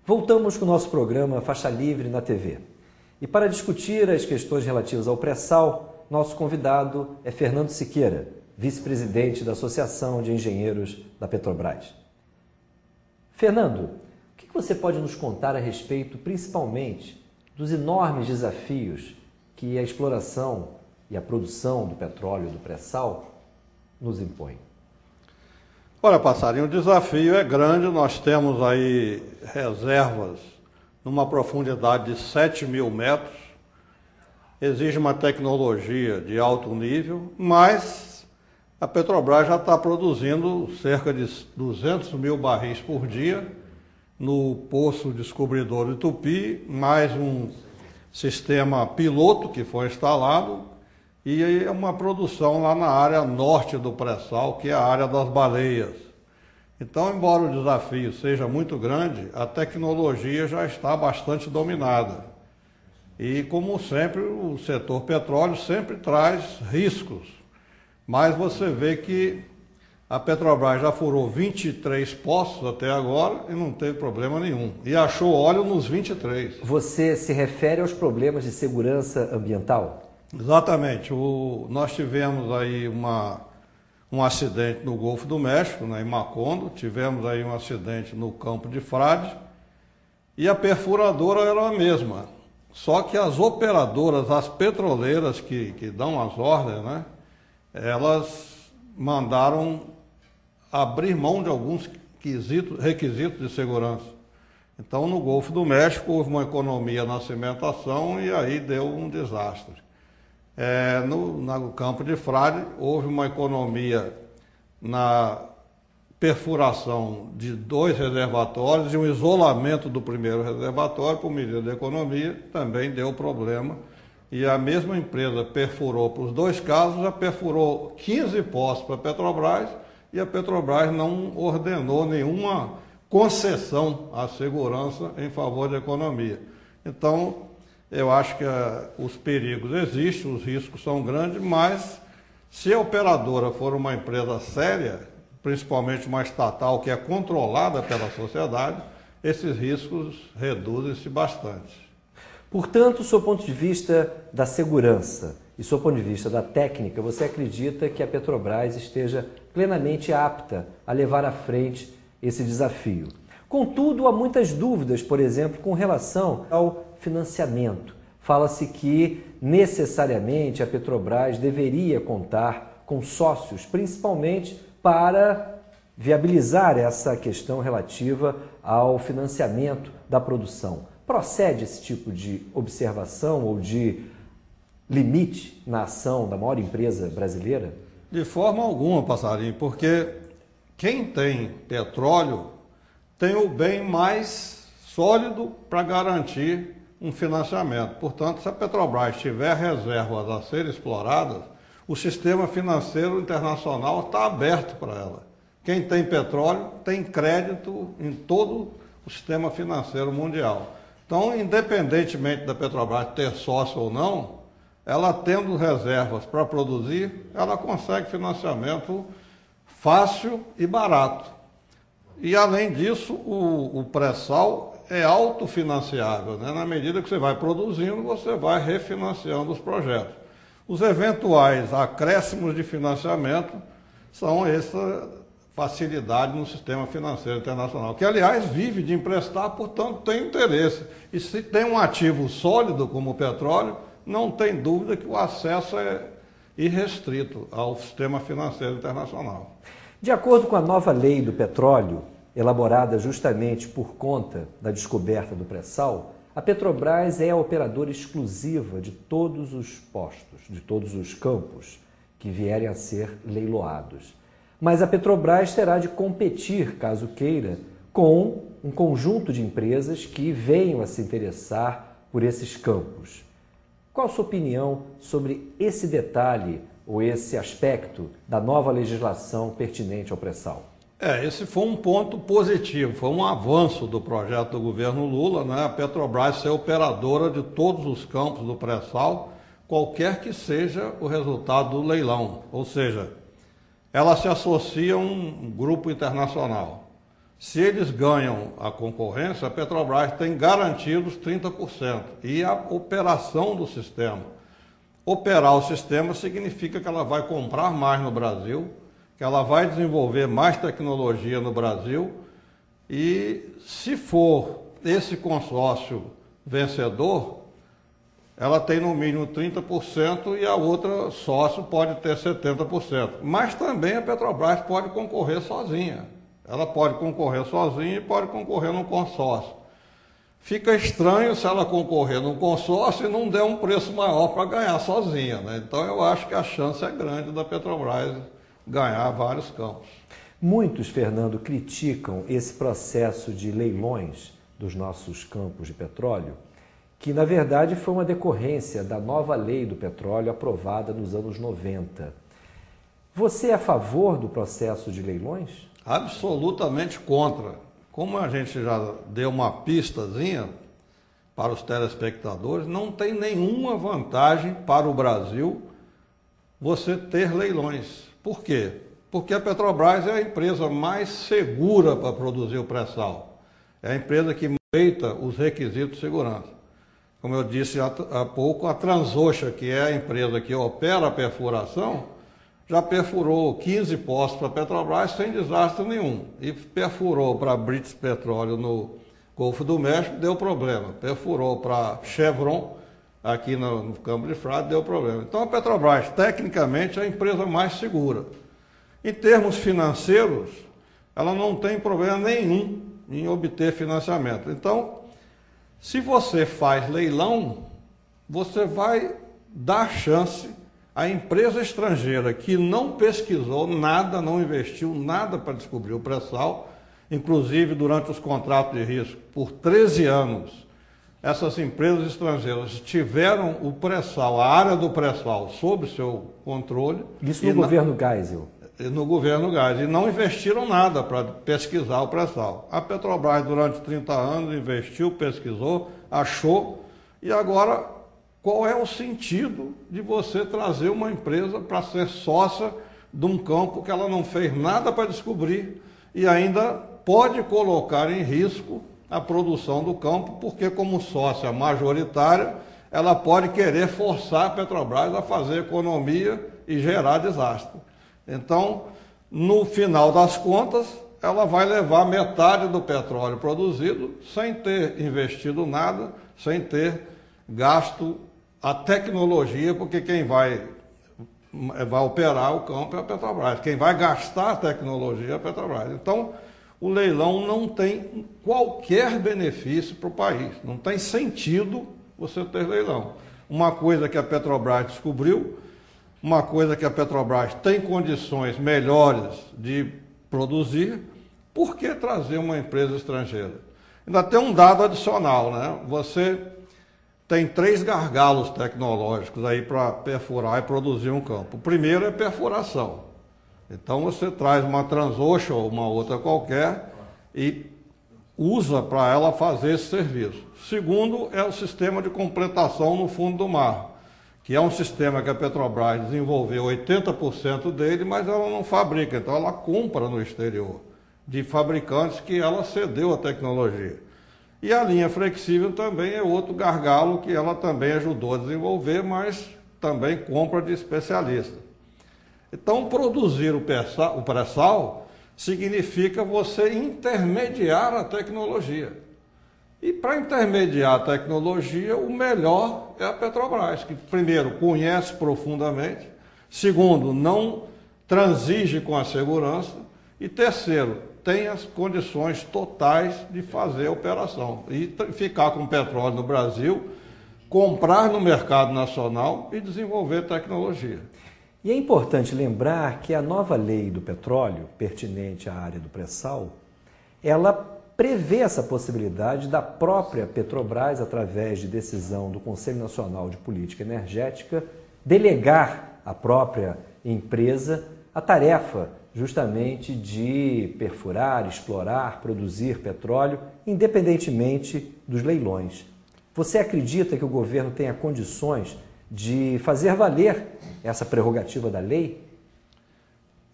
Voltamos com o nosso programa Faixa Livre na TV. E para discutir as questões relativas ao pré-sal, nosso convidado é Fernando Siqueira, vice-presidente da Associação de Engenheiros da Petrobras. Fernando, o que você pode nos contar a respeito, principalmente, dos enormes desafios que a exploração e a produção do petróleo, do pré-sal, nos impõe? Olha, Passarinho, o desafio é grande. Nós temos aí reservas numa profundidade de 7.000 metros. Exige uma tecnologia de alto nível, mas a Petrobras já está produzindo cerca de 200 mil barris por dia no Poço Descobridor de Tupi, mais um sistema piloto que foi instalado, e é uma produção lá na área norte do pré-sal, que é a área das baleias. Então, embora o desafio seja muito grande, a tecnologia já está bastante dominada. E, como sempre, o setor petróleo sempre traz riscos. Mas você vê que a Petrobras já furou 23 poços até agora e não teve problema nenhum. E achou óleo nos 23. Você se refere aos problemas de segurança ambiental? Exatamente. Nós tivemos aí um acidente no Golfo do México, em Macondo, tivemos aí um acidente no Campo de Frade, e a perfuradora era a mesma. Só que as operadoras, as petroleiras que dão as ordens, elas mandaram abrir mão de alguns requisitos de segurança. Então, no Golfo do México, houve uma economia na cimentação e aí deu um desastre. No Campo de Frade, houve uma economia na perfuração de 2 reservatórios e um isolamento do primeiro reservatório, por medida de economia, também deu problema. E a mesma empresa perfurou para os 2 casos, já perfurou 15 poços para a Petrobras, e a Petrobras não ordenou nenhuma concessão à segurança em favor da economia. Então, eu acho que os perigos existem, os riscos são grandes, mas se a operadora for uma empresa séria, principalmente uma estatal que é controlada pela sociedade, esses riscos reduzem-se bastante. Portanto, do seu ponto de vista da segurança e do seu ponto de vista da técnica, você acredita que a Petrobras esteja plenamente apta a levar à frente esse desafio? Contudo, há muitas dúvidas, por exemplo, com relação ao financiamento. Fala-se que necessariamente a Petrobras deveria contar com sócios, principalmente para viabilizar essa questão relativa ao financiamento da produção. Procede esse tipo de observação ou de limite na ação da maior empresa brasileira? De forma alguma, Passarinho, porque quem tem petróleo tem o bem mais sólido para garantir um financiamento. Portanto, se a Petrobras tiver reservas a serem exploradas, o sistema financeiro internacional está aberto para ela. Quem tem petróleo tem crédito em todo o sistema financeiro mundial. Então, independentemente da Petrobras ter sócio ou não, ela tendo reservas para produzir, ela consegue financiamento fácil e barato. E, além disso, o pré-sal é autofinanciável, Na medida que você vai produzindo, você vai refinanciando os projetos. Os eventuais acréscimos de financiamento são essa facilidade no sistema financeiro internacional, que, aliás, vive de emprestar, portanto, tem interesse. E se tem um ativo sólido como o petróleo, não tem dúvida que o acesso é irrestrito ao sistema financeiro internacional. De acordo com a nova lei do petróleo, elaborada justamente por conta da descoberta do pré-sal, a Petrobras é a operadora exclusiva de todos os postos, de todos os campos que vierem a ser leiloados. Mas a Petrobras terá de competir, caso queira, com um conjunto de empresas que venham a se interessar por esses campos. Qual a sua opinião sobre esse detalhe ou esse aspecto da nova legislação pertinente ao pré-sal? Esse foi um ponto positivo, foi um avanço do projeto do governo Lula, A Petrobras ser operadora de todos os campos do pré-sal, qualquer que seja o resultado do leilão. Ou seja, ela se associa a um grupo internacional. Se eles ganham a concorrência, a Petrobras tem garantidos 30%. E a operação do sistema. Operar o sistema significa que ela vai comprar mais no Brasil, que ela vai desenvolver mais tecnologia no Brasil, e se for esse consórcio vencedor, ela tem no mínimo 30% e a outra sócio pode ter 70%. Mas também a Petrobras pode concorrer sozinha. Ela pode concorrer sozinha e pode concorrer num consórcio. Fica estranho se ela concorrer num consórcio e não der um preço maior para ganhar sozinha, né? Então eu acho que a chance é grande da Petrobras ganhar vários campos. Muitos, Fernando, criticam esse processo de leilões dos nossos campos de petróleo, que na verdade foi uma decorrência da nova lei do petróleo aprovada nos anos 90. Você é a favor do processo de leilões? Absolutamente contra. Como a gente já deu uma pistazinha para os telespectadores, não tem nenhuma vantagem para o Brasil você ter leilões. Por quê? Porque a Petrobras é a empresa mais segura para produzir o pré-sal. É a empresa que respeita os requisitos de segurança. Como eu disse há pouco, a Transocean, que é a empresa que opera a perfuração, já perfurou 15 poços para a Petrobras sem desastre nenhum. E perfurou para a British Petroleum no Golfo do México, deu problema. Perfurou para Chevron, aqui no Campo de Frade, deu problema. Então a Petrobras, tecnicamente, é a empresa mais segura. Em termos financeiros, ela não tem problema nenhum em obter financiamento. Então, se você faz leilão, você vai dar chance à empresa estrangeira que não pesquisou nada, não investiu nada para descobrir o pré-sal, inclusive durante os contratos de risco, por 13 anos, essas empresas estrangeiras tiveram o pré-sal, a área do pré-sal, sob seu controle. Isso no governo Geisel. No governo Geisel. E não investiram nada para pesquisar o pré-sal. A Petrobras, durante 30 anos, investiu, pesquisou, achou. E agora, qual é o sentido de você trazer uma empresa para ser sócia de um campo que ela não fez nada para descobrir e ainda pode colocar em risco a produção do campo, porque como sócia majoritária, ela pode querer forçar a Petrobras a fazer economia e gerar desastre. Então, no final das contas, ela vai levar metade do petróleo produzido sem ter investido nada, sem ter gasto a tecnologia, porque quem vai operar o campo é a Petrobras. Quem vai gastar a tecnologia é a Petrobras. Então, o leilão não tem qualquer benefício para o país. Não tem sentido você ter leilão. Uma coisa que a Petrobras descobriu, uma coisa que a Petrobras tem condições melhores de produzir, por que trazer uma empresa estrangeira? Ainda tem um dado adicional, né? Você tem 3 gargalos tecnológicos aí para perfurar e produzir um campo. O primeiro é perfuração. Então você traz uma Transocean ou uma outra qualquer e usa para ela fazer esse serviço. Segundo é o sistema de completação no fundo do mar, que é um sistema que a Petrobras desenvolveu 80% dele, mas ela não fabrica, então ela compra no exterior, de fabricantes que ela cedeu a tecnologia. E a linha flexível também é outro gargalo que ela também ajudou a desenvolver, mas também compra de especialistas. Então, produzir o pré-sal significa você intermediar a tecnologia. E para intermediar a tecnologia, o melhor é a Petrobras, que primeiro conhece profundamente, segundo, não transige com a segurança e terceiro, tem as condições totais de fazer a operação e ficar com petróleo no Brasil, comprar no mercado nacional e desenvolver tecnologia. E é importante lembrar que a nova lei do petróleo, pertinente à área do pré-sal, ela prevê essa possibilidade da própria Petrobras, através de decisão do Conselho Nacional de Política Energética, delegar à própria empresa a tarefa justamente de perfurar, explorar, produzir petróleo, independentemente dos leilões. Você acredita que o governo tenha condições de fazer valer essa prerrogativa da lei?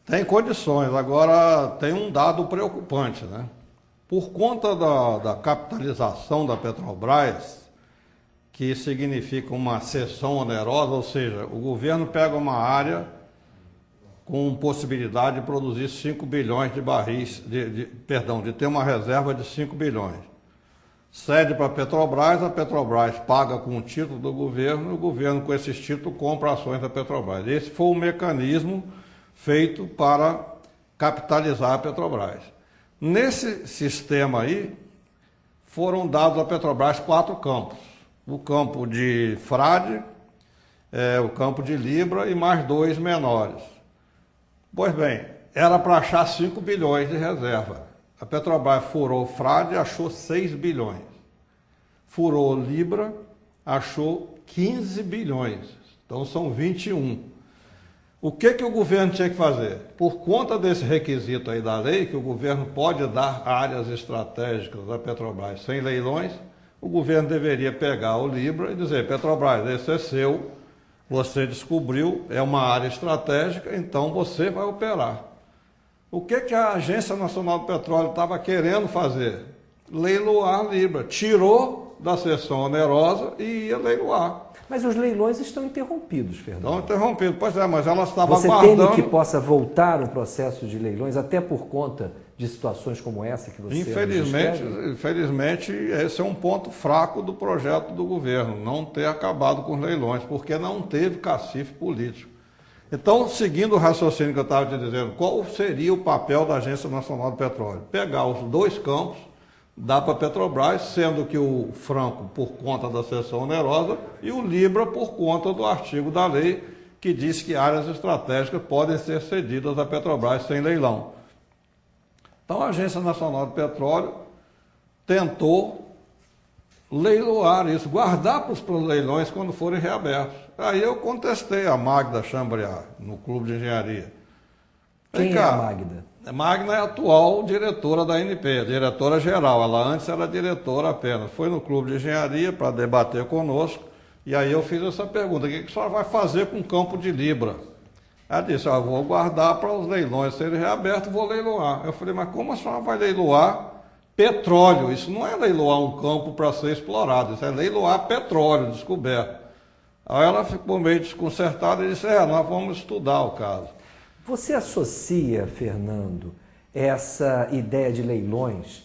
Tem condições. Agora, tem um dado preocupante, né? Por conta da capitalização da Petrobras, que significa uma cessão onerosa, ou seja, o governo pega uma área com possibilidade de produzir 5 bilhões de barris, de ter uma reserva de 5 bilhões. Cede para a Petrobras paga com o título do governo, e o governo com esses títulos compra ações da Petrobras. Esse foi o mecanismo feito para capitalizar a Petrobras. Nesse sistema aí, foram dados à Petrobras 4 campos. O campo de Frade, o campo de Libra e mais 2 menores. Pois bem, era para achar 5 bilhões de reserva. A Petrobras furou Frade e achou 6 bilhões. Furou Libra, achou 15 bilhões. Então são 21. O que o governo tinha que fazer? Por conta desse requisito aí da lei, que o governo pode dar áreas estratégicas da Petrobras sem leilões, o governo deveria pegar o Libra e dizer: Petrobras, esse é seu, você descobriu, é uma área estratégica, então você vai operar. O que a Agência Nacional do Petróleo estava querendo fazer? Leiloar Libra. Tirou da cessão onerosa e ia leiloar. Mas os leilões estão interrompidos, Fernando. Estão interrompidos, pois é, mas ela estava Você aguardando... teme que possa voltar um processo de leilões, até por conta de situações como essa que você Infelizmente, esse é um ponto fraco do projeto do governo, não ter acabado com os leilões, porque não teve cacife político. Então, seguindo o raciocínio que eu estava te dizendo, qual seria o papel da Agência Nacional do Petróleo? Pegar os 2 campos, dá para a Petrobras, sendo que o Franco por conta da cessão onerosa e o Libra por conta do artigo da lei que diz que áreas estratégicas podem ser cedidas à Petrobras sem leilão. Então a Agência Nacional do Petróleo tentou leiloar isso, guardar para os leilões quando forem reabertos. Aí eu contestei a Magda Chambriard no Clube de Engenharia. Quem é a Magda? A Magda é a atual diretora da ANP, diretora-geral. Ela antes era diretora apenas. Foi no Clube de Engenharia para debater conosco. E aí eu fiz essa pergunta: o que a senhora vai fazer com o campo de Libra? Ela disse: eu vou guardar para os leilões serem reabertos, vou leiloar. Eu falei: mas como a senhora vai leiloar petróleo? Isso não é leiloar um campo para ser explorado, isso é leiloar petróleo descoberto. Aí ela ficou meio desconcertada e disse: nós vamos estudar o caso. Você associa, Fernando, essa ideia de leilões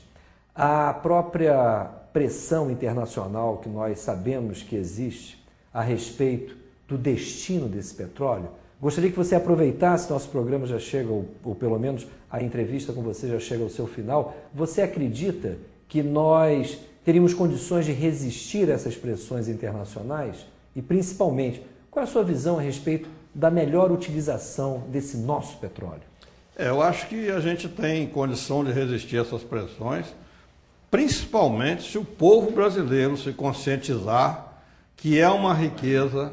à própria pressão internacional que nós sabemos que existe a respeito do destino desse petróleo? Gostaria que você aproveitasse, nosso programa já chega, ou pelo menos a entrevista com você já chega ao seu final. Você acredita que nós teríamos condições de resistir a essas pressões internacionais? E, principalmente, qual é a sua visão a respeito da melhor utilização desse nosso petróleo? Eu acho que a gente tem condição de resistir a essas pressões, principalmente se o povo brasileiro se conscientizar que é uma riqueza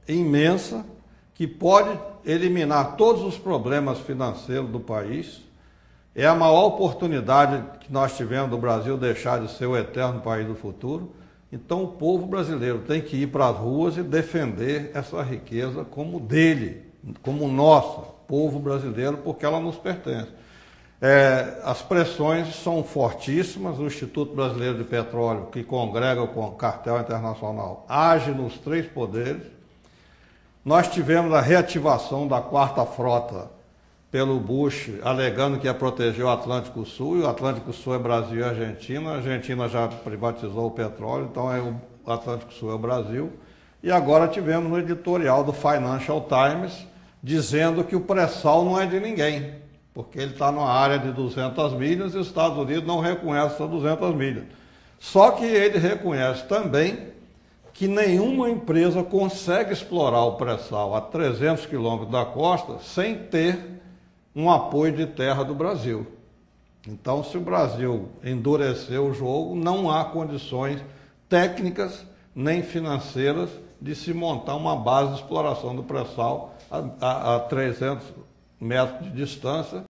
imensa, que pode eliminar todos os problemas financeiros do país. É a maior oportunidade que nós tivemos do Brasil deixar de ser o eterno país do futuro. Então o povo brasileiro tem que ir para as ruas e defender essa riqueza como dele, como nossa, povo brasileiro, porque ela nos pertence. As pressões são fortíssimas. O Instituto Brasileiro de Petróleo, que congrega com o cartel internacional, age nos 3 poderes. Nós tivemos a reativação da 4ª Frota pelo Bush, alegando que ia proteger o Atlântico Sul, e o Atlântico Sul é Brasil e Argentina. A Argentina já privatizou o petróleo, então o Atlântico Sul é o Brasil. E agora tivemos no editorial do Financial Times dizendo que o pré-sal não é de ninguém, porque ele está numa área de 200 milhas e os Estados Unidos não reconhecem essas 200 milhas. Só que ele reconhece também que nenhuma empresa consegue explorar o pré-sal a 300 quilômetros da costa sem ter um apoio de terra do Brasil. Então, se o Brasil endurecer o jogo, não há condições técnicas nem financeiras de se montar uma base de exploração do pré-sal a 300 metros de distância.